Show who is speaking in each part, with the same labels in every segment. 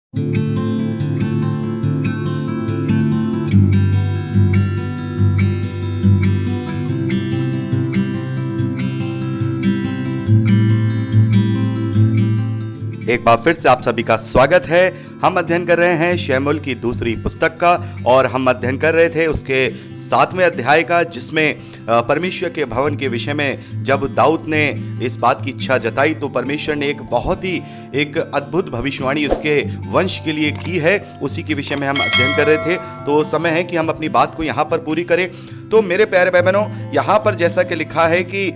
Speaker 1: एक बार फिर से आप सभी का स्वागत है। हम अध्ययन कर रहे हैं शमूएल की दूसरी पुस्तक का और हम अध्ययन कर रहे थे उसके 7वें अध्याय का, जिसमें परमेश्वर के भवन के विषय में जब दाऊद ने इस बात की इच्छा जताई तो परमेश्वर ने एक बहुत ही अद्भुत भविष्यवाणी उसके वंश के लिए की है। उसी के विषय में हम अध्ययन कर रहे थे। तो समय है कि हम अपनी बात को यहाँ पर पूरी करें। तो मेरे प्यारे भाई बहनों, यहाँ पर जैसा कि लिखा है कि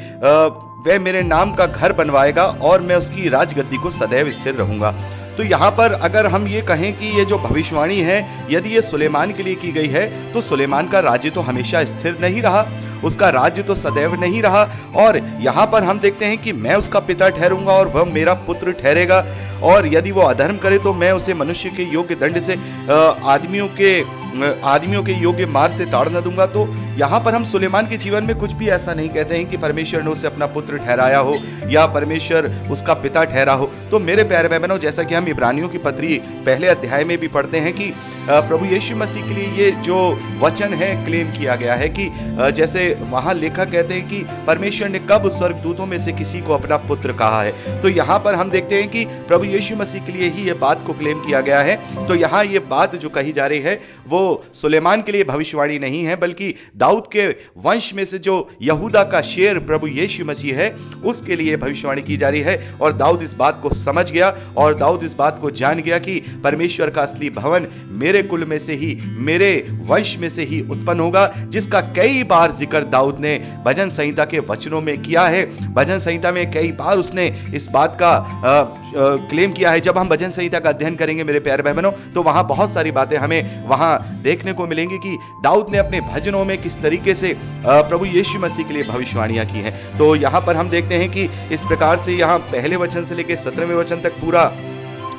Speaker 1: वह मेरे नाम का घर बनवाएगा और मैं उसकी राजगद्दी को सदैव स्थिर रहूंगा। तो यहाँ पर अगर हम ये कहें कि ये जो भविष्यवाणी है यदि ये सुलेमान के लिए की गई है तो सुलेमान का राज्य तो हमेशा स्थिर नहीं रहा, उसका राज्य तो सदैव नहीं रहा। और यहाँ पर हम देखते हैं कि मैं उसका पिता ठहरूंगा और वह मेरा पुत्र ठहरेगा, और यदि वो अधर्म करे तो मैं उसे मनुष्य के योग्य दंड से आदमियों के योग्य मार्ग से ताड़ न दूंगा। तो यहाँ पर हम सुलेमान के जीवन में कुछ भी ऐसा नहीं कहते हैं कि परमेश्वर ने उसे अपना पुत्र ठहराया हो या परमेश्वर उसका पिता ठहरा हो। तो मेरे प्यारे भाई बहनों, जैसा कि हम इब्रानियों की पत्री पहले अध्याय में भी पढ़ते हैं कि प्रभु यीशु मसीह के लिए ये जो वचन है क्लेम किया गया है कि जैसे वहां लेखक कहते हैं कि परमेश्वर ने कब स्वर्गदूतों में से किसी को अपना पुत्र कहा है। तो यहाँ पर हम देखते हैं कि प्रभु यीशु मसीह के लिए ही ये बात को क्लेम किया गया है। तो यहाँ ये बात जो कही जा रही है वो सुलेमान के लिए भविष्यवाणी नहीं है, बल्कि दाऊद के वंश में से जो यहूदा का शेर प्रभु यीशु मसीह है उसके लिए भविष्यवाणी की जा रही है। और दाऊद इस बात को समझ गया और दाऊद इस बात को जान गया कि परमेश्वर का असली भवन मेरे कुल में से ही, मेरे वंश में से ही उत्पन्न होगा, जिसका कई बार जिक्र दाऊद ने भजन संहिता के वचनों में किया है। भजन संहिता में कई बार उसने इस बात का क्लेम किया है। जब हम भजन संहिता का अध्ययन करेंगे मेरे प्यारे भाई बहनों, तो वहां बहुत सारी बातें हमें वहां देखने को मिलेंगी कि दाऊद ने अपने भजनों में किस तरीके से प्रभु यीशु मसीह के लिए भविष्यवाणियां की हैं। तो यहां पर हम देखते हैं कि इस प्रकार से यहां पहले वचन से लेकर 17वें वचन तक पूरा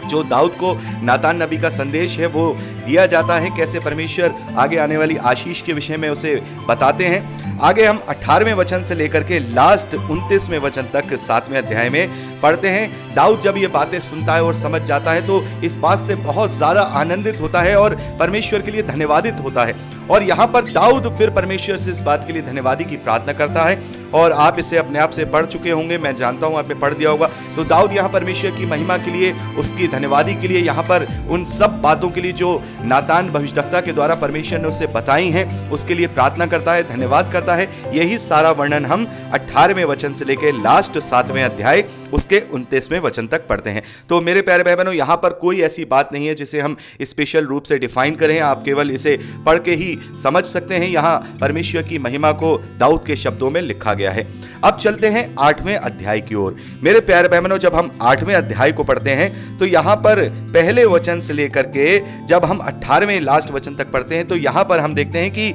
Speaker 1: जो दाऊद को नातान नबी का संदेश है वो दिया जाता है, कैसे परमेश्वर आगे आने वाली आशीष के विषय में उसे बताते हैं। आगे हम 18वें वचन से लेकर के लास्ट 29वें वचन तक 7वें अध्याय में पढ़ते हैं। दाऊद जब ये बातें सुनता है और समझ जाता है तो इस बात से बहुत ज्यादा आनंदित होता है और परमेश्वर के लिए धन्यवादित होता है। और यहाँ पर दाऊद फिर परमेश्वर से इस बात के लिए धन्यवादी की प्रार्थना करता है। और आप इसे अपने आप से पढ़ चुके होंगे, मैं जानता हूं आपने पढ़ दिया होगा। तो दाऊद यहाँ परमेश्वर की महिमा के लिए, उसकी धन्यवादी के लिए, यहाँ पर उन सब बातों के लिए जो नातान भविष्यद्वक्ता के द्वारा परमेश्वर ने उसे बताई हैं उसके लिए प्रार्थना करता है, धन्यवाद करता है। यही सारा वर्णन हम 18वें वचन से लेकर लास्ट 7वें अध्याय उसके 29वें वचन तक पढ़ते हैं। तो मेरे प्यारे भाई बहनों, यहाँ पर कोई ऐसी बात नहीं है जिसे हम स्पेशल रूप से डिफाइन करें, आप केवल इसे पढ़ के ही समझ सकते हैं। यहाँ परमेश्वर की महिमा को दाऊद के शब्दों में लिखा गया है। अब चलते हैं 8वें अध्याय की ओर। मेरे प्यारे भाई बहनों, जब हम 8वें अध्याय को पढ़ते हैं तो यहाँ पर पहले वचन से लेकर के जब हम 18वें लास्ट वचन तक पढ़ते हैं तो यहाँ पर हम देखते हैं कि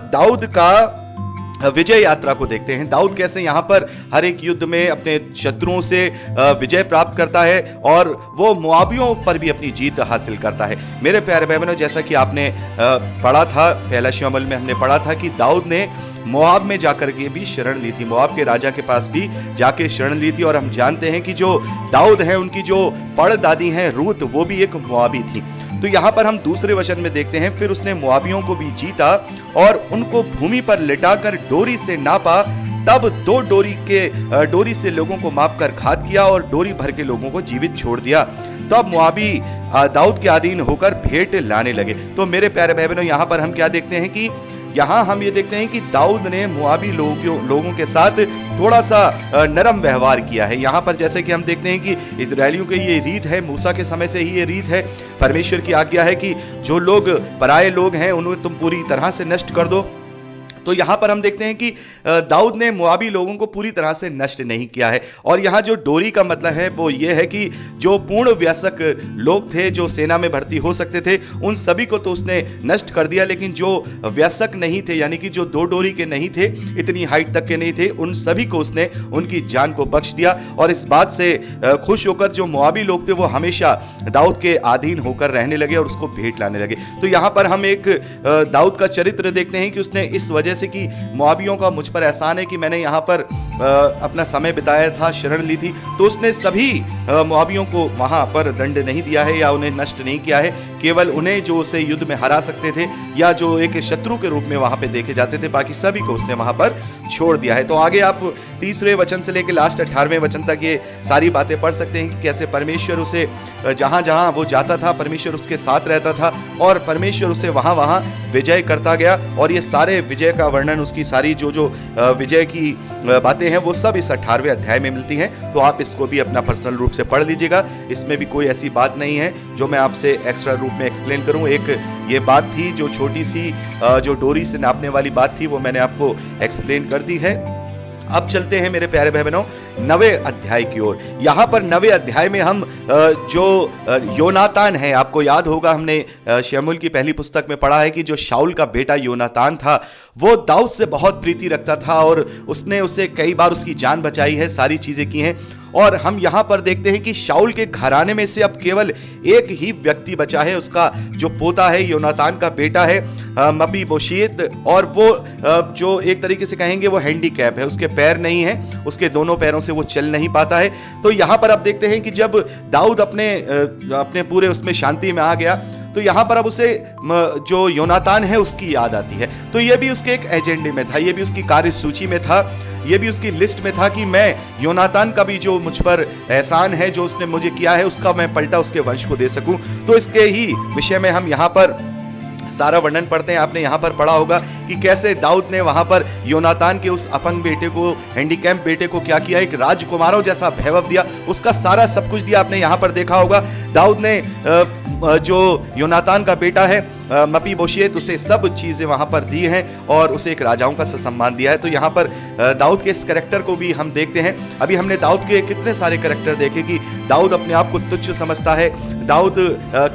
Speaker 1: दाऊद का विजय यात्रा को देखते हैं। दाऊद कैसे यहाँ पर हर एक युद्ध में अपने शत्रुओं से विजय प्राप्त करता है और वो मोआबियों पर भी अपनी जीत हासिल करता है। मेरे प्यारे भाई बहनों, जैसा कि आपने पढ़ा था, पहला शमूएल में हमने पढ़ा था कि दाऊद ने मोआब में जाकर के भी शरण ली थी, मोआब के राजा के पास भी जाके शरण ली थी। और हम जानते हैं कि जो दाऊद है उनकी जो पड़दादी हैं रूत, वो भी एक मोआबी थी। तो यहाँ पर हम दूसरे वचन में देखते हैं, फिर उसने मोआबियों को भी जीता और उनको भूमि पर लिटाकर डोरी से नापा, तब 2 डोरी से लोगों को मापकर घात किया और डोरी भर के लोगों को जीवित छोड़ दिया। तब मोआबी दाऊद के अधीन होकर भेंट लाने लगे। तो मेरे प्यारे भाई बहनों, यहाँ पर हम क्या देखते हैं कि यहाँ हम ये देखते हैं कि दाऊद ने मोआबी लोगों के साथ थोड़ा सा नरम व्यवहार किया है। यहाँ पर जैसे कि हम देखते हैं कि इजरायलियों की ये रीत है, मूसा के समय से ही ये रीत है। परमेश्वर की आज्ञा है कि जो लोग पराये लोग हैं उन्हें तुम पूरी तरह से नष्ट कर दो। तो यहाँ पर हम देखते हैं कि दाऊद ने मोआबी लोगों को पूरी तरह से नष्ट नहीं किया है। और यहाँ जो डोरी का मतलब है वो ये है कि जो पूर्ण वयस्क लोग थे, जो सेना में भर्ती हो सकते थे, उन सभी को तो उसने नष्ट कर दिया, लेकिन जो वयस्क नहीं थे, यानी कि जो 2 डोरी के नहीं थे, इतनी हाइट तक के नहीं थे, उन सभी को उसने उनकी जान को बख्श दिया। और इस बात से खुश होकर जो मोआबी लोग थे वो हमेशा दाऊद के अधीन होकर रहने लगे और उसको भेंट लाने लगे। तो यहाँ पर हम एक दाऊद का चरित्र देखते हैं कि उसने इस वजह वजह से कि मोआबियों का मुझ पर एहसान है कि मैंने यहाँ पर अपना समय बिताया था, शरण ली थी, तो उसने सभी मोआबियों को वहाँ पर दंड नहीं दिया है या उन्हें नष्ट नहीं किया है। केवल उन्हें जो उसे युद्ध में हरा सकते थे या जो एक शत्रु के रूप में वहाँ पे देखे जाते थे, बाकी सभी को उसने वहाँ पर छोड़ दिया है। तो आगे आप 30वें वचन से लेकर लास्ट 18वें वचन तक ये सारी बातें पढ़ सकते हैं कि कैसे परमेश्वर उसे जहां जहां वो जाता था परमेश्वर उसके साथ रहता था और परमेश्वर उसे वहां वहां विजय करता गया। और ये सारे विजय का वर्णन, उसकी सारी जो विजय की बातें हैं वो सब इस 18वें अध्याय में मिलती हैं। तो आप इसको भी अपना पर्सनल रूप से पढ़ लीजिएगा। इसमें भी कोई ऐसी बात नहीं है जो मैं आपसे एक्स्ट्रा रूप में एक्सप्लेन करूं। एक ये बात थी जो छोटी सी जो डोरी से नापने वाली बात थी, वो मैंने आपको एक्सप्लेन कर दी है। अब चलते हैं मेरे प्यारे भाई बहनों 9वें अध्याय की ओर। यहाँ पर 9वें अध्याय में हम जो योनातान है, आपको याद होगा हमने शमूएल की पहली पुस्तक में पढ़ा है कि जो शाऊल का बेटा योनातान था वो दाऊद से बहुत प्रीति रखता था और उसने उसे कई बार उसकी जान बचाई है, सारी चीजें की हैं। और हम यहां पर देखते हैं कि शाऊल के घराने में से अब केवल एक ही व्यक्ति बचा है, उसका जो पोता है, योनातान का बेटा है मपीबोशेत। और वो जो एक तरीके से कहेंगे वो हैंडीकैप है, उसके पैर नहीं है, उसके दोनों पैरों से वो चल नहीं पाता है। तो यहां पर अब देखते हैं कि जब दाऊद अपने पूरे उसमें शांति में आ गया तो यहां पर अब उसे जो योनातान है उसकी याद आती है। तो ये भी उसके एक एजेंडे में था, ये भी उसकी कार्य सूची में था, ये भी उसकी लिस्ट में था कि मैं योनातान का भी जो मुझ पर एहसान है, जो उसने मुझे किया है, उसका मैं पलटा उसके वंश को दे सकूं। तो इसके ही विषय में हम यहाँ पर सारा वर्णन पढ़ते हैं। आपने यहाँ पर पढ़ा होगा कि कैसे दाऊद ने वहां पर योनातान के उस अपंग बेटे को, हैंडीकैप बेटे को क्या किया, एक राजकुमारों जैसा वैभव दिया, उसका सारा सब कुछ दिया। आपने यहाँ पर देखा होगा दाऊद ने जो योनातान का बेटा है मपीबोशेत, उसे सब चीजें वहां पर दी हैं और उसे एक राजाओं का सम्मान दिया है। तो यहाँ पर दाऊद के इस कैरेक्टर को भी हम देखते हैं। अभी हमने दाऊद के कितने सारे कैरेक्टर देखे कि दाऊद अपने आप को तुच्छ समझता है, दाऊद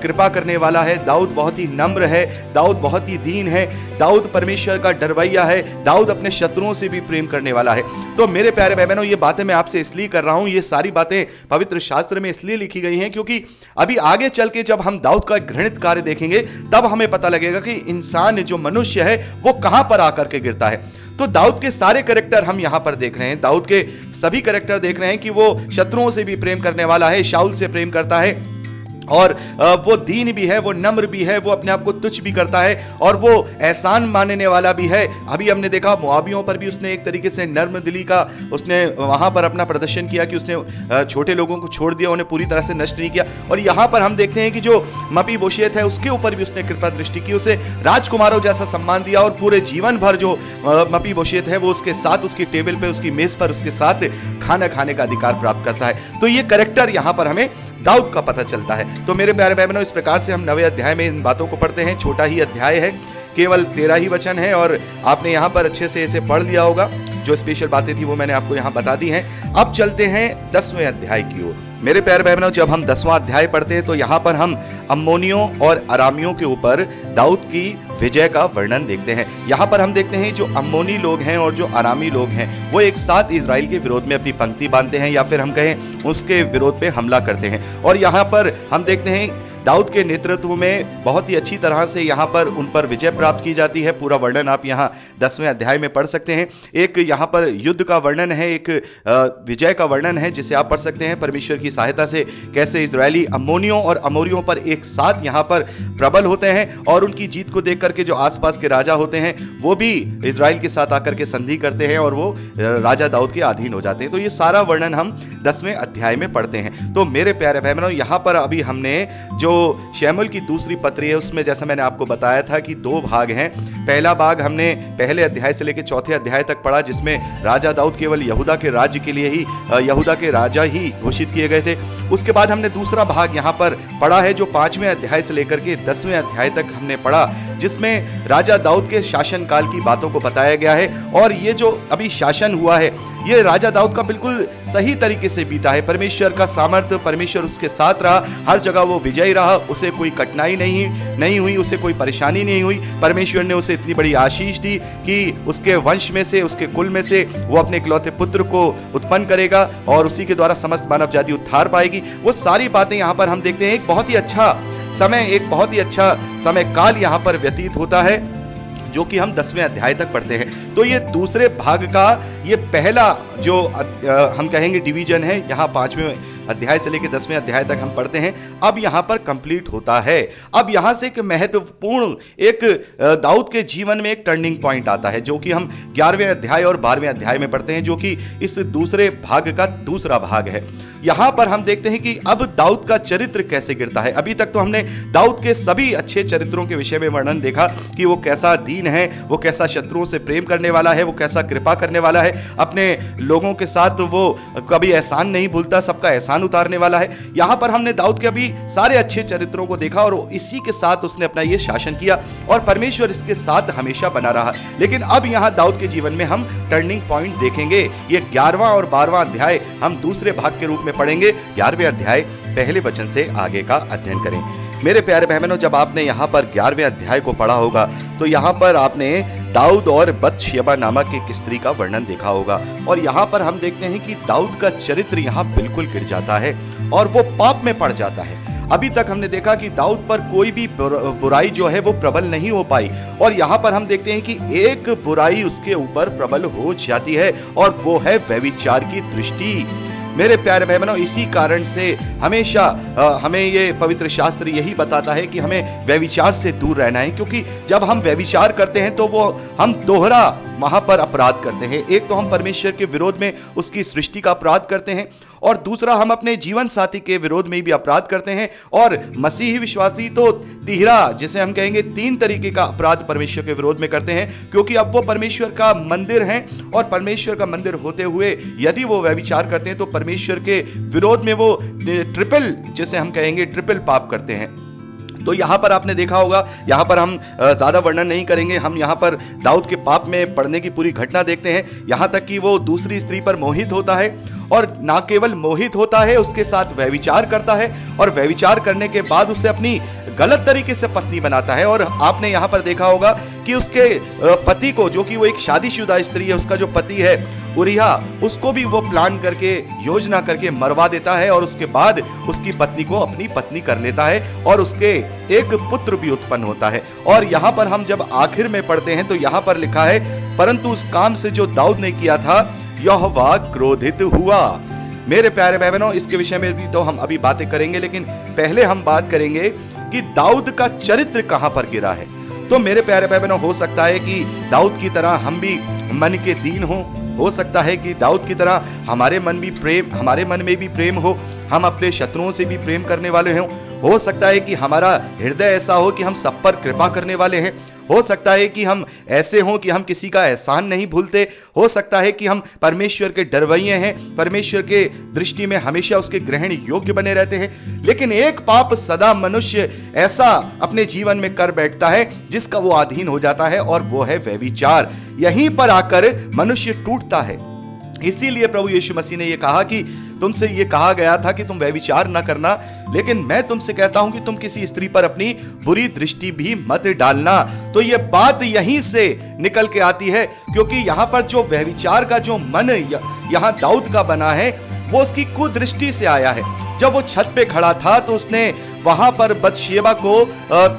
Speaker 1: कृपा करने वाला है, दाऊद बहुत ही नम्र है, दाऊद बहुत ही दीन है, दाऊद परमेश्वर का डरवैया है, दाऊद अपने शत्रुओं से भी प्रेम करने वाला है। तो मेरे प्यारे भाई बहनों, ये बातें मैं आपसे इसलिए कर रहा हूं, ये सारी बातें पवित्र शास्त्र में इसलिए लिखी गई हैं क्योंकि अभी आगे चल के जब हम दाऊद का घृणित कार्य देखेंगे तब हमें पता लगेगा कि इंसान जो मनुष्य है वो कहां पर आकर के गिरता है। तो दाऊद के सारे कैरेक्टर हम यहां पर देख रहे हैं, दाऊद के सभी कैरेक्टर देख रहे हैं कि वो शत्रुओं से भी प्रेम करने वाला है, शाऊल से प्रेम करता है और वो दीन भी है, वो नम्र भी है, वो अपने आप को तुच्छ भी करता है और वो एहसान मानने वाला भी है। अभी हमने देखा मोआबियों पर भी उसने एक तरीके से नर्म दिली का उसने वहां पर अपना प्रदर्शन किया कि उसने छोटे लोगों को छोड़ दिया, उन्हें पूरी तरह से नष्ट नहीं किया। और यहां पर हम देखते हैं कि जो मपीबोशेत है उसके ऊपर भी उसने कृपा दृष्टि की, उसे राजकुमारों जैसा सम्मान दिया और पूरे जीवन भर जो मपीबोशेत है वो उसके साथ, उसकी टेबल पे, उसकी मेज पर उसके साथ खाना खाने का अधिकार प्राप्त करता है। तो ये कैरेक्टर यहां पर हमें दाऊद का पता चलता है। तो मेरे प्यारे भाई बहनों, इस प्रकार से हम 9वें अध्याय में इन बातों को पढ़ते हैं। छोटा ही अध्याय है, केवल 13 ही वचन है और आपने यहाँ पर अच्छे से इसे पढ़ लिया होगा। जो स्पेशल बातें थी वो मैंने आपको यहाँ बता दी हैं। अब चलते हैं 10वें अध्याय की ओर। मेरे प्यारे भाई बहनों, जब हम 10वां अध्याय पढ़ते हैं तो यहाँ पर हम अम्मोनियों और अरामियों के ऊपर दाऊद की विजय का वर्णन देखते हैं। यहाँ पर हम देखते हैं जो अम्मोनी लोग हैं और जो अरामी लोग हैं वो एक साथ इजराइल के विरोध में अपनी पंक्ति बांधते हैं या फिर हम कहें उसके विरोध पे हमला करते हैं। और यहाँ पर हम देखते हैं दाऊद के नेतृत्व में बहुत ही अच्छी तरह से यहाँ पर उन पर विजय प्राप्त की जाती है। पूरा वर्णन आप यहाँ 10वें अध्याय में पढ़ सकते हैं। एक यहाँ पर युद्ध का वर्णन है, एक विजय का वर्णन है जिसे आप पढ़ सकते हैं। परमेश्वर की सहायता से कैसे इजरायली अम्मोनियों और अमोरियों पर एक साथ यहाँ पर प्रबल होते हैं और उनकी जीत को देख करके जो आसपास के राजा होते हैं वो भी इजराइल के साथ आकर के संधि करते हैं और वो राजा दाऊद के अधीन हो जाते हैं। तो ये सारा वर्णन हम 10वें अध्याय में पढ़ते हैं। तो मेरे प्यारे भाई बहनों, यहाँ पर अभी हमने जो शमूएल की दूसरी पत्री है उसमें जैसा मैंने आपको बताया था कि 2 भाग हैं। पहला भाग हमने पहले अध्याय से लेकर 4थे अध्याय तक पढ़ा जिसमें राजा दाऊद केवल यहूदा के राज्य के लिए ही यहूदा के राजा ही घोषित किए गए थे। उसके बाद हमने दूसरा भाग यहाँ पर पढ़ा है जो 5वें अध्याय से लेकर के 10वें अध्याय तक हमने पढ़ा, जिसमें राजा दाऊद के शासन काल की बातों को बताया गया है। और ये जो अभी शासन हुआ है ये राजा दाऊद का बिल्कुल सही तरीके से बीता है। परमेश्वर का सामर्थ्य, परमेश्वर उसके साथ रहा, हर जगह वो विजयी रहा, उसे कोई कठिनाई नहीं हुई, उसे कोई परेशानी नहीं हुई। परमेश्वर ने उसे इतनी बड़ी आशीष दी कि उसके वंश में से, उसके कुल में से वो अपने इकलौते पुत्र को उत्पन्न करेगा और उसी के द्वारा समस्त मानव जाति उद्धार पाएगी। वो सारी बातें यहाँ पर हम देखते हैं। एक बहुत ही अच्छा समय काल यहाँ पर व्यतीत होता है जो कि हम 10वें अध्याय तक पढ़ते हैं। तो ये दूसरे भाग का ये पहला जो हम कहेंगे डिवीजन है, यहाँ 5वें अध्याय से लेकर 10वें अध्याय तक हम पढ़ते हैं, अब यहाँ पर कंप्लीट होता है। अब यहाँ से एक महत्वपूर्ण एक दाऊद के जीवन में एक टर्निंग पॉइंट आता है, जो कि हम 11वें अध्याय और 12वें अध्याय में पढ़ते हैं, जो कि इस दूसरे भाग का दूसरा भाग है। यहाँ पर हम देखते हैं कि अब दाऊद का चरित्र कैसे गिरता है। अभी तक तो हमने दाऊद के सभी अच्छे चरित्रों के विषय में वर्णन देखा कि वो कैसा दीन है, वो कैसा शत्रुओं से प्रेम करने वाला है, वो कैसा कृपा करने वाला है, अपने लोगों के साथ वो कभी एहसान नहीं भूलता, सबका एहसान उतारने वाला है। यहाँ पर हमने दाऊद के अभी सारे अच्छे चरित्रों को देखा और इसी के साथ उसने अपना ये शासन किया और परमेश्वर इसके साथ हमेशा बना रहा। लेकिन अब यहाँ दाऊद के जीवन में हम टर्निंग पॉइंट देखेंगे। ये 11वां और 12वां अध्याय हम दूसरे भाग के रूप में पढ़ेंगे। 11वें अध्याय पहले वचन से आगे का अध्ययन करें। मेरे प्यारे बहनों, जब आपने यहाँ पर 11वें अध्याय को पढ़ा होगा तो यहाँ पर आपने दाऊद और बत्शेबा नामक एक स्त्री का वर्णन देखा होगा और यहाँ पर हम देखते हैं कि दाऊद का चरित्र यहाँ बिल्कुल गिर जाता है और वो पाप में पड़ जाता है। अभी तक हमने देखा कि दाऊद पर कोई भी बुराई जो है वो प्रबल नहीं हो पाई और यहाँ पर हम देखते हैं कि एक बुराई उसके ऊपर प्रबल हो जाती है और वो है व्यभिचार की दृष्टि। मेरे प्यारे भाई बहनों, इसी कारण से हमेशा हमें ये पवित्र शास्त्र यही बताता है कि हमें व्यभिचार से दूर रहना है, क्योंकि जब हम व्यभिचार करते हैं तो वो हम दोहरा वहां पर अपराध करते हैं। एक तो हम परमेश्वर के विरोध में उसकी सृष्टि का अपराध करते हैं और दूसरा हम अपने जीवन साथी के विरोध में भी अपराध करते हैं और मसीही विश्वासी तो तीहरा, जिसे हम कहेंगे 3 तरीके का अपराध परमेश्वर के विरोध में करते हैं, क्योंकि अब वो परमेश्वर का मंदिर है और परमेश्वर का मंदिर होते हुए यदि वो व्यभिचार करते हैं तो परमेश्वर के विरोध में वो ट्रिपल, जिसे हम कहेंगे ट्रिपल पाप करते हैं। तो यहाँ पर आपने देखा होगा, यहाँ पर हम ज्यादा वर्णन नहीं करेंगे, हम यहाँ पर दाऊद के पाप में पड़ने की पूरी घटना देखते हैं। यहाँ तक कि वो दूसरी स्त्री पर मोहित होता है और ना केवल मोहित होता है, उसके साथ व्यभिचार करता है और व्यभिचार करने के बाद उसे अपनी गलत तरीके से पत्नी बनाता है। और आपने यहाँ पर देखा होगा कि उसके पति को, जो कि वो एक शादीशुदा स्त्री है, उसका जो पति है उरिया, उसको भी वो प्लान करके योजना करके मरवा देता है और उसके बाद उसकी पत्नी को अपनी पत्नी कर लेता है और उसके एक पुत्र भी उत्पन्न होता है। और यहाँ पर हम जब आखिर में पढ़ते हैं तो यहाँ पर लिखा है, परंतु उस काम से जो दाऊद ने किया था यहोवा क्रोधित हुआ। मेरे प्यारे भाई बहनों, इसके विषय में भी तो हम अभी बातें करेंगे, लेकिन पहले हम बात करेंगे कि दाऊद का चरित्र कहां पर गिरा है। तो मेरे प्यारे भाई बहनों, हो सकता है कि दाऊद की तरह हम भी मन के दीन हो सकता है कि दाऊद की तरह हमारे मन में भी प्रेम हो, हम अपने शत्रुओं से भी प्रेम करने वाले हो सकता है कि हमारा हृदय ऐसा हो कि हम सब पर कृपा करने वाले हैं, हो सकता है कि हम ऐसे हों कि हम किसी का एहसान नहीं भूलते, हो सकता है कि हम परमेश्वर के डरवैये हैं, परमेश्वर के दृष्टि में हमेशा उसके ग्रहण योग्य बने रहते हैं। लेकिन एक पाप सदा मनुष्य ऐसा अपने जीवन में कर बैठता है जिसका वो अधीन हो जाता है और वो है व्यभिचार। यहीं पर आकर मनुष्य टूटता है। इसीलिए प्रभु यीशु मसीह ने यह कहा कि तुमसे ये कहा गया था कि तुम व्यभिचार न करना, लेकिन मैं तुमसे कहता हूं कि तुम किसी स्त्री पर अपनी बुरी दृष्टि भी मत डालना। तो ये बात यहीं से निकल के आती है, क्योंकि यहाँ पर जो व्यभिचार का जो मन यहाँ दाऊद का बना है वो उसकी कुदृष्टि से आया है। जब वो छत पे खड़ा था तो उसने वहां पर बत्शेबा को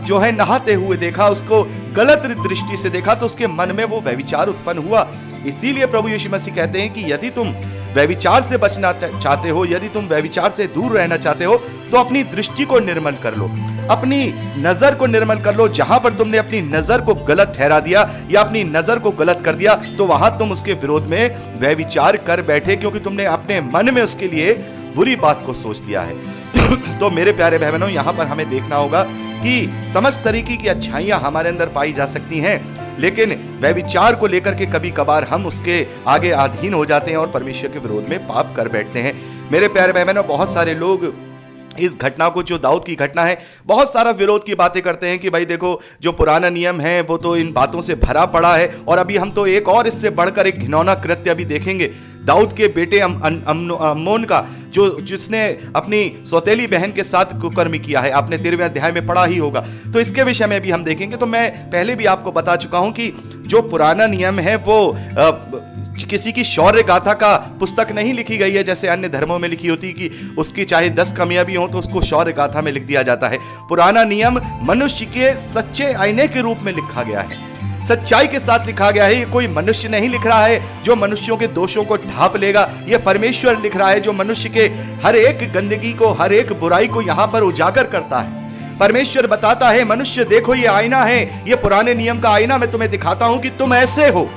Speaker 1: जो है नहाते हुए देखा, उसको गलत दृष्टि से देखा, तो उसके मन में वो व्यभिचार उत्पन्न हुआ। इसीलिए प्रभु यीशु मसीह कहते हैं कि यदि तुम व्यभिचार से बचना चाहते हो, यदि तुम व्यभिचार से दूर रहना चाहते हो, तो अपनी दृष्टि को निर्मल कर लो, अपनी नजर को निर्मल कर लो। जहां पर तुमने अपनी नजर को गलत ठहरा दिया या अपनी नजर को गलत कर दिया, तो वहां तुम उसके विरोध में व्यभिचार कर बैठे, क्योंकि तुमने अपने मन में उसके लिए बुरी बात को सोच लिया है। तो मेरे प्यारे भाई बहनों, यहाँ पर हमें देखना होगा कि समस्त तरीके की अच्छाइयां हमारे अंदर पाई जा सकती हैं, लेकिन व्यभिचार को लेकर के कभी कभार हम उसके आगे अधीन हो जाते हैं और परमेश्वर के विरोध में पाप कर बैठते हैं। मेरे प्यारे भाई बहनों, बहुत सारे लोग इस घटना को, जो दाऊद की घटना है, बहुत सारा विरोध की बातें करते हैं कि भाई देखो, जो पुराना नियम है वो तो इन बातों से भरा पड़ा है। और अभी हम तो एक और इससे बढ़कर एक घिनौना कृत्य अभी देखेंगे, दाऊद के बेटे अम्नोन का, जिसने अपनी सौतेली बहन के साथ कुकर्म किया है। आपने 13वें अध्याय में पढ़ा ही होगा, तो इसके विषय में भी हम देखेंगे। तो मैं पहले भी आपको बता चुका हूं कि जो पुराना नियम है वो किसी की शौर्य गाथा का पुस्तक नहीं लिखी गई है, जैसे अन्य धर्मों में लिखी होती कि उसकी चाहे 10 कमियां भी हो तो उसको शौर्य गाथा में लिख दिया जाता है। पुराना नियम मनुष्य के सच्चे आईने के रूप में लिखा गया है। सच्चाई के साथ लिखा गया है। ये कोई मनुष्य नहीं लिख रहा है जो मनुष्यों के दोषों को ढांप लेगा, ये परमेश्वर लिख रहा है जो मनुष्य के हर एक गंदगी को, हर एक बुराई को यहां पर उजागर करता है। परमेश्वर बताता है, मनुष्य देखो ये आईना है, ये पुराने नियम का आईना मैं तुम्हें दिखाता हूं कि तुम ऐसे हो,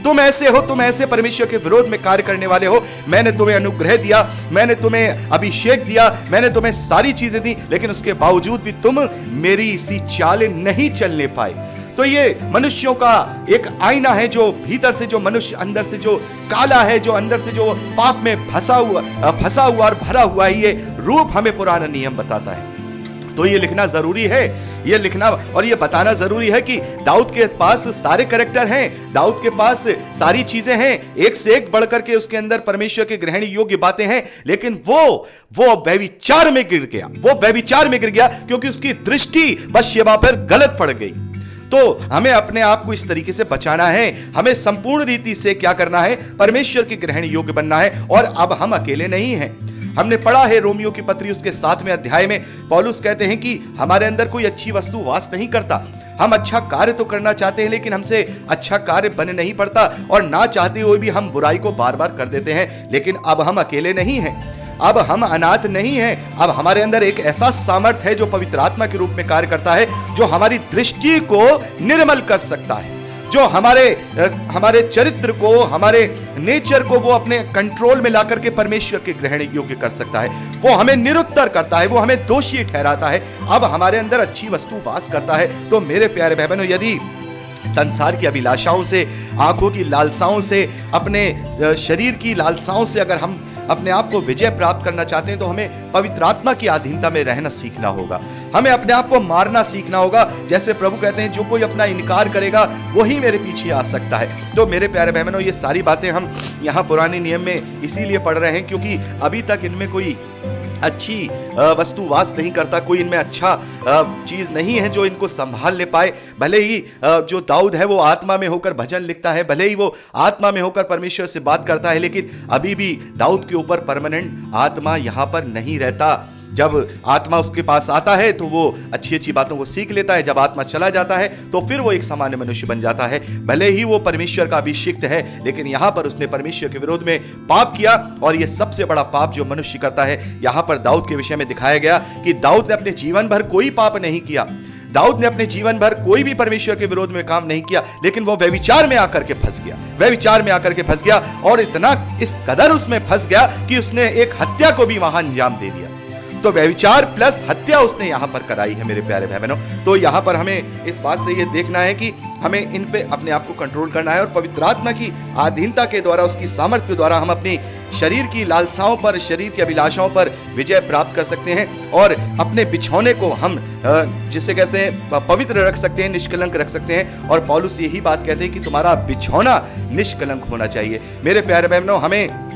Speaker 1: तुम ऐसे हो, तुम ऐसे परमेश्वर के विरोध में कार्य करने वाले हो। मैंने तुम्हें अनुग्रह दिया, मैंने तुम्हें अभिषेक दिया, मैंने तुम्हें सारी चीजें दी, लेकिन उसके बावजूद भी तुम मेरी इसी चाल नहीं चलने पाए। तो ये मनुष्यों का एक आईना है, जो भीतर से जो मनुष्य अंदर से जो काला है, जो अंदर से जो पाप में फंसा हुआ और भरा हुआ है, ये रूप हमें पुराना नियम बताता है। तो ये लिखना जरूरी है, ये लिखना और ये बताना जरूरी है कि दाऊद के पास सारे कैरेक्टर हैं, दाऊद के पास सारी चीजें हैं, एक से एक बढ़कर के उसके अंदर परमेश्वर के ग्रहण योग्य बातें हैं, लेकिन वो व्यभिचार में गिर गया, वो व्यभिचार में गिर गया क्योंकि उसकी दृष्टि बत्शेबा पर गलत पड़ गई। तो हमें अपने आप को इस तरीके से बचाना है, हमें संपूर्ण रीति से क्या करना है, परमेश्वर के ग्रहण योग्य बनना है। और अब हम अकेले नहीं हैं। हमने पढ़ा है रोमियो की पत्री उसके 7वें अध्याय में पौलुस कहते हैं कि हमारे अंदर कोई अच्छी वस्तु वास नहीं करता। हम अच्छा कार्य तो करना चाहते हैं, लेकिन हमसे अच्छा कार्य बन नहीं पड़ता, और ना चाहते हुए भी हम बुराई को बार बार कर देते हैं। लेकिन अब हम अकेले नहीं हैं, अब हम अनाथ नहीं हैं। अब हमारे अंदर एक ऐसा सामर्थ्य है जो पवित्र आत्मा के रूप में कार्य करता है, जो हमारी दृष्टि को निर्मल कर सकता है, जो हमारे चरित्र को, हमारे नेचर को वो अपने कंट्रोल में लाकर के परमेश्वर के ग्रहण योग्य कर सकता है। वो हमें निरुत्तर करता है, वो हमें दोषी ठहराता है। अब हमारे अंदर अच्छी वस्तु वास करता है। तो मेरे प्यारे भाई बहनों, यदि संसार की अभिलाषाओं से, आंखों की लालसाओं से, अपने शरीर की लालसाओं से अगर हम अपने आप को विजय प्राप्त करना चाहते हैं, तो हमें पवित्र आत्मा की अधीनता में रहना सीखना होगा। हमें अपने आप को मारना सीखना होगा। जैसे प्रभु कहते हैं, जो कोई अपना इनकार करेगा वही मेरे पीछे आ सकता है। तो मेरे प्यारे बहनों, ये सारी बातें हम यहाँ पुराने नियम में इसीलिए पढ़ रहे हैं क्योंकि अभी तक इनमें कोई अच्छी वस्तु वास नहीं करता, कोई इनमें अच्छा चीज नहीं है जो इनको संभाल ले पाए। भले ही जो दाऊद है वो आत्मा में होकर भजन लिखता है, भले ही वो आत्मा में होकर परमेश्वर से बात करता है, लेकिन अभी भी दाऊद के ऊपर परमानेंट आत्मा यहाँ पर नहीं रहता। जब आत्मा उसके पास आता है तो वो अच्छी अच्छी बातों को सीख लेता है, जब आत्मा चला जाता है तो फिर वो एक सामान्य मनुष्य बन जाता है। भले ही वो परमेश्वर का अभिषिक्त है, लेकिन यहाँ पर उसने परमेश्वर के विरोध में पाप किया, और ये सबसे बड़ा पाप जो मनुष्य करता है, यहाँ पर दाऊद के विषय में दिखाया गया कि दाऊद ने अपने जीवन भर कोई पाप नहीं किया, दाऊद ने अपने जीवन भर कोई भी परमेश्वर के विरोध में काम नहीं किया, लेकिन वो व्यभिचार में आकर के फंस गया, व्यभिचार में आकर के फंस गया, और इतना इस कदर उसमें फंस गया कि उसने एक हत्या को भी वहां अंजाम दे दिया। तो व्यभिचार प्लस हत्या उसने यहां पर कराई है मेरे प्यारे भाई बहनों। तो यहां पर हमें इस बात से ये देखना है कि हमें इन पे अपने आप को कंट्रोल करना है, और पवित्र आत्मा की अधीनता के द्वारा, उसकी सामर्थ्य के द्वारा हम अपनी शरीर की लालसाओं पर, शरीर की अभिलाषाओं पर विजय प्राप्त कर सकते हैं, और अपने बिछौने को हम जिसे कहते हैं पवित्र रख सकते हैं, निष्कलंक रख सकते हैं। और पौलुस यही बात कहते हैं कि तुम्हारा बिछौना निष्कलंक होना चाहिए। मेरे प्यारे बहनों, हमें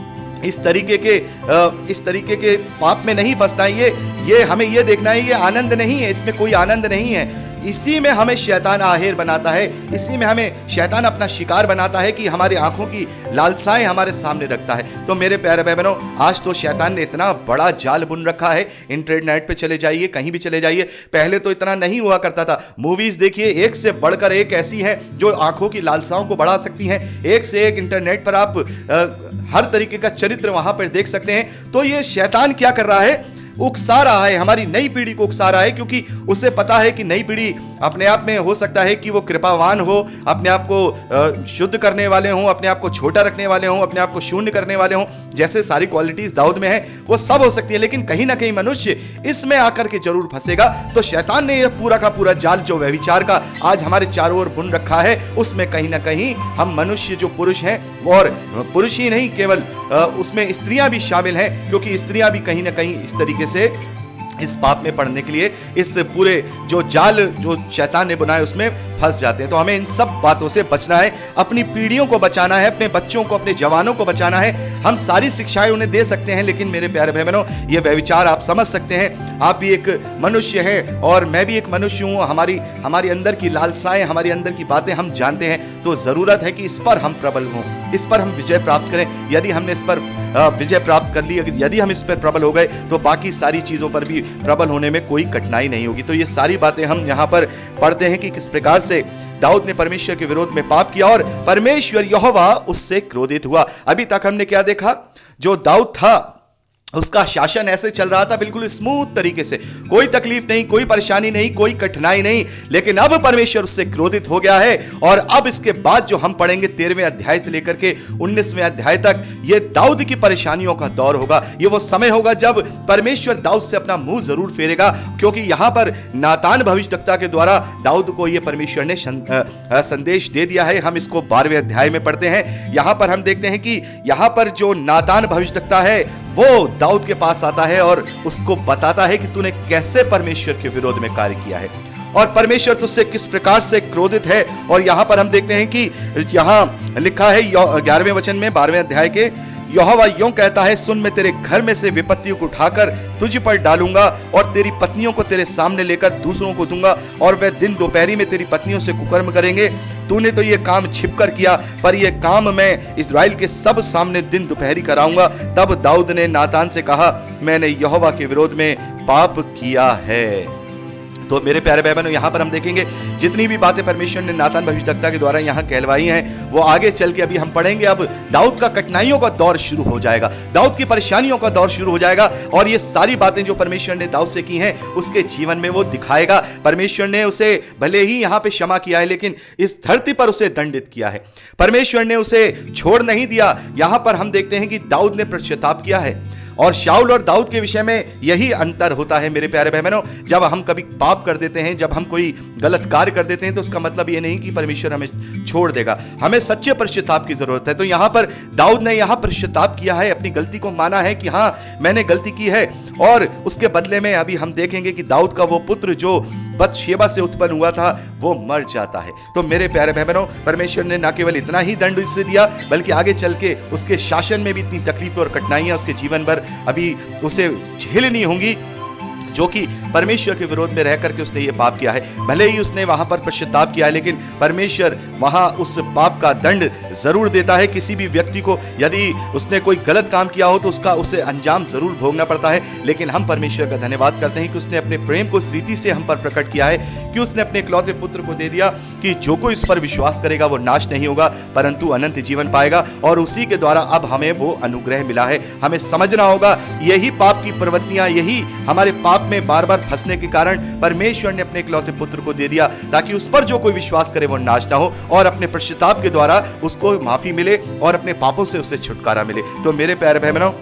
Speaker 1: इस तरीके के पाप में नहीं फंसना है। ये हमें ये देखना है, ये आनंद नहीं है, इसमें कोई आनंद नहीं है। इसी में हमें शैतान आहेर बनाता है, इसी में हमें शैतान अपना शिकार बनाता है कि हमारी आंखों की लालसाएं हमारे सामने रखता है। तो मेरे प्यारे भाई बहनों, आज तो शैतान ने इतना बड़ा जाल बुन रखा है। इंटरनेट पे चले जाइए, कहीं भी चले जाइए, पहले तो इतना नहीं हुआ करता था। मूवीज देखिए, एक से बढ़कर एक ऐसी है जो आंखों की लालसाओं को बढ़ा सकती हैं। एक से एक इंटरनेट पर आप हर तरीके का चरित्र वहां पर देख सकते हैं। तो ये शैतान क्या कर रहा है, उकसा रहा है, हमारी नई पीढ़ी को उकसा रहा है, क्योंकि उसे पता है कि नई पीढ़ी अपने आप में हो सकता है कि वो कृपावान हो, अपने आप को शुद्ध करने वाले हों, अपने आप को छोटा रखने वाले हों, अपने आप को शून्य करने वाले हों, जैसे सारी क्वालिटीज दाऊद में है वो सब हो सकती है। लेकिन कहीं ना कहीं मनुष्य इसमें आकर के जरूर फंसेगा। तो शैतान ने यह पूरा का पूरा जाल जो व्यभिचार का आज हमारे चारों ओर बुन रखा है, उसमें कहीं ना कहीं हम मनुष्य जो पुरुष हैं, और पुरुष ही नहीं, केवल उसमें स्त्रियां भी शामिल हैं, क्योंकि स्त्रियां भी कहीं ना कहीं इस तरीके से इस पाप में पड़ने के लिए, इस पूरे जो जाल जो शैतान ने बनाया उसमें फंस जाते हैं। तो हमें इन सब बातों से बचना है, अपनी पीढ़ियों को बचाना है, अपने बच्चों को, अपने जवानों को बचाना है। हम सारी शिक्षाएं उन्हें दे सकते हैं, लेकिन मेरे प्यारे भाई बहनों, ये व्यभिचार आप समझ सकते हैं, आप भी एक मनुष्य हैं और मैं भी एक मनुष्य हूं। हमारी अंदर की लालसाएं, हमारी अंदर की बातें हम जानते हैं। तो जरूरत है कि इस पर हम प्रबल हों, इस पर हम विजय प्राप्त करें। यदि हमने इस पर विजय प्राप्त कर ली, यदि हम इस पर प्रबल हो गए तो बाकी सारी चीजों पर भी प्रबल होने में कोई कठिनाई नहीं होगी। तो ये सारी बातें हम यहाँ पर पढ़ते हैं कि किस प्रकार से दाऊद ने परमेश्वर के विरोध में पाप किया और परमेश्वर यहोवा उससे क्रोधित हुआ। अभी तक हमने क्या देखा, जो दाऊद था उसका शासन ऐसे चल रहा था बिल्कुल स्मूथ तरीके से, कोई तकलीफ नहीं, कोई परेशानी नहीं, कोई कठिनाई नहीं। लेकिन अब परमेश्वर उससे क्रोधित हो गया है और अब इसके बाद जो हम पढ़ेंगे 13वें अध्याय से लेकर के 19वें अध्याय तक, ये दाऊद की परेशानियों का दौर होगा। ये वो समय होगा जब परमेश्वर दाऊद से अपना मुंह जरूर फेरेगा, क्योंकि यहां पर नातान भविष्यद्वक्ता के द्वारा दाऊद को यह परमेश्वर ने संदेश दे दिया है। हम इसको 12वें अध्याय में पढ़ते हैं। यहां पर हम देखते हैं कि यहां पर जो नातान भविष्यद्वक्ता है वो दाऊद के पास आता है और उसको बताता है कि तूने कैसे परमेश्वर के विरोध में कार्य किया है और परमेश्वर तुझसे किस प्रकार से क्रोधित है। और यहां पर हम देखते हैं कि यहां लिखा है 11वें वचन में 12वें अध्याय के, यहोवा यूं कहता है, सुन, मैं तेरे घर में से विपत्तियों को उठाकर तुझ पर डालूंगा और तेरी पत्नियों को तेरे सामने लेकर दूसरों को दूंगा और वे दिन दोपहरी में तेरी पत्नियों से कुकर्म करेंगे। तूने तो ये काम छिपकर किया, पर ये काम मैं इस्राएल के सब सामने दिन दोपहरी कराऊंगा। तब दाऊद ने नातान से कहा, मैंने यहोवा के विरोध में पाप किया है। तो मेरे प्यारे भाई बहनों, यहां पर हम देखेंगे जितनी भी बातें परमेश्वर ने नातान भविष्यद्वक्ता के द्वारा यहां कहलवाई हैं, वो आगे चल के अभी हम पढ़ेंगे। अब दाऊद का कठिनाइयों का दौर शुरू हो जाएगा, दाऊद की परेशानियों का दौर शुरू हो जाएगा और ये सारी बातें जो परमेश्वर ने दाऊद से की हैं उसके जीवन में वो दिखाएगा। परमेश्वर ने उसे भले ही यहां पे क्षमा किया है, लेकिन इस धरती पर उसे दंडित किया है। परमेश्वर ने उसे छोड़ नहीं दिया। यहां पर हम देखते हैं कि दाऊद ने पश्चाताप किया है और शाऊल और दाऊद के विषय में यही अंतर होता है मेरे प्यारे बहनों। जब हम कभी पाप कर देते हैं, जब हम कोई गलत कार्य कर देते हैं, तो उसका मतलब ये नहीं कि परमेश्वर हमें छोड़ देगा। हमें सच्चे पश्चाताप की जरूरत है। तो यहां पर दाऊद ने यहां पश्चाताप किया है, अपनी गलती को माना है कि हां मैंने गलती की है और उसके बदले में अभी हम देखेंगे कि दाऊद का वो पुत्र जो बतशेबा से उत्पन्न हुआ था वो मर जाता है। तो मेरे प्यारे बहनों, परमेश्वर ने न केवल इतना ही दंड उसे दिया, बल्कि आगे चल के उसके शासन में भी इतनी तकलीफ और कठिनाइयां उसके जीवन भर अभी उसे झेलनी होंगी, जो कि परमेश्वर के विरोध में रह करके उसने ये पाप किया है। भले ही उसने वहां पर पश्चाताप किया है, लेकिन परमेश्वर वहां उस पाप का दंड जरूर देता है। किसी भी व्यक्ति को यदि उसने कोई गलत काम किया हो तो उसका उसे अंजाम जरूर भोगना पड़ता है। लेकिन हम परमेश्वर का धन्यवाद करते हैं कि उसने अपने प्रेम को इस रीति से हम पर प्रकट किया है कि उसने अपने इकलौते पुत्र को दे दिया कि जो कोई इस पर विश्वास करेगा वो नाश नहीं होगा परंतु अनंत जीवन पाएगा। और उसी के द्वारा अब हमें वो अनुग्रह मिला है। हमें समझना होगा यही पाप की प्रवृत्तियां, यही हमारे पाप में बार बार फंसने के कारण परमेश्वर ने अपने इकलौते पुत्र को दे दिया ताकि उस पर जो कोई विश्वास करे वो नाश ना हो और अपने पश्चाताप के द्वारा उसको माफी मिले और अपने पापों से उसे छुटकारा मिले। तो मेरे प्यारे भाई बहनों,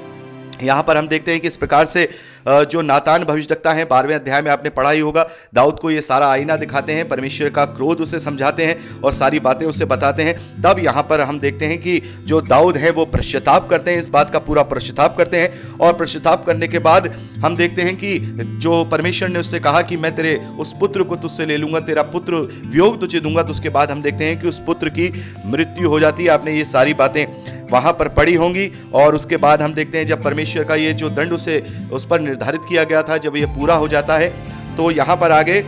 Speaker 1: यहां पर हम देखते हैं कि इस प्रकार से जो नातान भविष्यद्वक्ता है 12वें अध्याय में आपने पढ़ा ही होगा, दाऊद को ये सारा आईना दिखाते हैं, परमेश्वर का क्रोध उसे समझाते हैं और सारी बातें उसे बताते हैं। तब यहां पर हम देखते हैं कि जो दाऊद है वो पश्चाताप करते हैं, इस बात का पूरा पश्चाताप करते हैं और पश्चाताप करने के बाद हम देखते हैं कि जो परमेश्वर ने उससे कहा कि मैं तेरे उस पुत्र को तुझसे ले लूंगा, तेरा पुत्र वियोग तुझे दूंगा, तो उसके बाद हम देखते हैं कि उस पुत्र की मृत्यु हो जाती है। आपने ये सारी बातें वहां पर पड़ी होंगी और उसके बाद हम देखते हैं जब परमेश्वर का ये जो दंड उस पर निर्धारित किया गया था, जब ये पूरा हो जाता है तो यहां पर आगे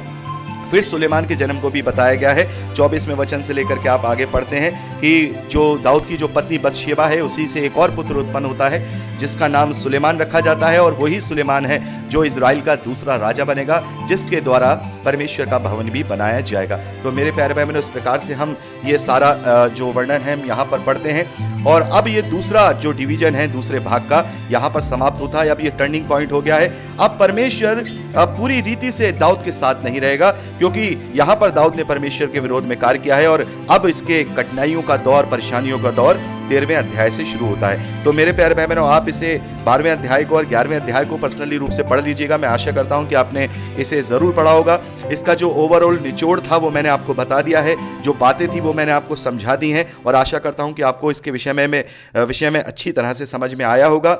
Speaker 1: फिर सुलेमान के जन्म को भी बताया गया है। 24वें वचन से लेकर के आप आगे पढ़ते हैं कि जो दाऊद की जो पत्नी बतशेबा है उसी से एक और पुत्र उत्पन्न होता है जिसका नाम सुलेमान रखा जाता है और वही सुलेमान है जो इजराइल का दूसरा राजा बनेगा, जिसके द्वारा परमेश्वर का भवन भी बनाया जाएगा। तो मेरे प्यारे भाई बहनों, इस प्रकार से हम ये सारा जो वर्णन है हम यहाँ पर पढ़ते हैं और अब ये दूसरा जो डिवीजन है दूसरे भाग का यहाँ पर समाप्त होता है। अब ये टर्निंग पॉइंट हो गया है। अब परमेश्वर पूरी रीति से दाऊद के साथ नहीं रहेगा, क्योंकि यहाँ पर दाऊद ने परमेश्वर के विरोध में कार्य किया है और अब इसके कठिनाइयों का दौर, परेशानियों का दौर 13वें अध्याय से शुरू होता है। तो मेरे प्यारे भाई बहनों, आप इसे 12वें अध्याय को और 11वें अध्याय को पर्सनली रूप से पढ़ लीजिएगा। मैं आशा करता हूं कि आपने इसे जरूर पढ़ा होगा। इसका जो ओवरऑल निचोड़ था वो मैंने आपको बता दिया है, जो बातें थी वो मैंने आपको समझा दी हैं और आशा करता हूं कि आपको इसके विषय में अच्छी तरह से समझ में आया होगा।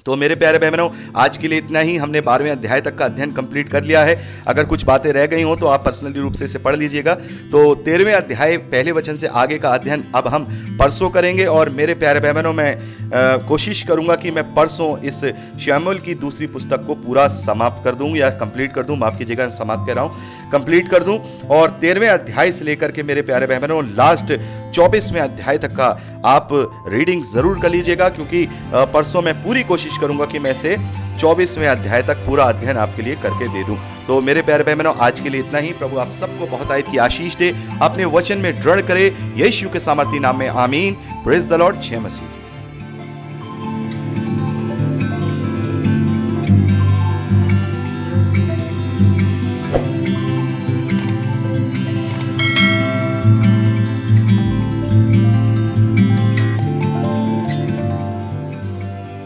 Speaker 1: तो मेरे प्यारे भाई बहनों, आज के लिए इतना ही। हमने 12वें अध्याय तक का अध्ययन कंप्लीट कर लिया है। अगर कुछ बातें रह गई हो तो आप पर्सनली रूप से इसे पढ़ लीजिएगा। तो 13वें अध्याय पहले वचन से आगे का अध्ययन अब हम परसों करेंगे और मेरे प्यारे भाई बहनों, मैं कोशिश करूंगा कि मैं परसों इस शमूएल की दूसरी पुस्तक को पूरा समाप्त कर दूं या कंप्लीट कर दूं, माफ कीजिएगा, समाप्त कह रहा हूं, कंप्लीट कर दूं और 13वें अध्याय से लेकर के मेरे प्यारे भाई बहनों लास्ट 24वें अध्याय तक का आप रीडिंग जरूर कर लीजिएगा, क्योंकि परसों मैं पूरी कोशिश करूंगा कि मैं इसे 24वें अध्याय तक पूरा अध्ययन आपके लिए करके दे दूं। तो मेरे प्यारे भाई बहनों, आज के लिए इतना ही। प्रभु आप सबको बहुत आयत की आशीष दे, अपने वचन में दृढ़ करे, यीशु के सामर्थी नाम में आमीन। Praise the Lord. जय मसीह।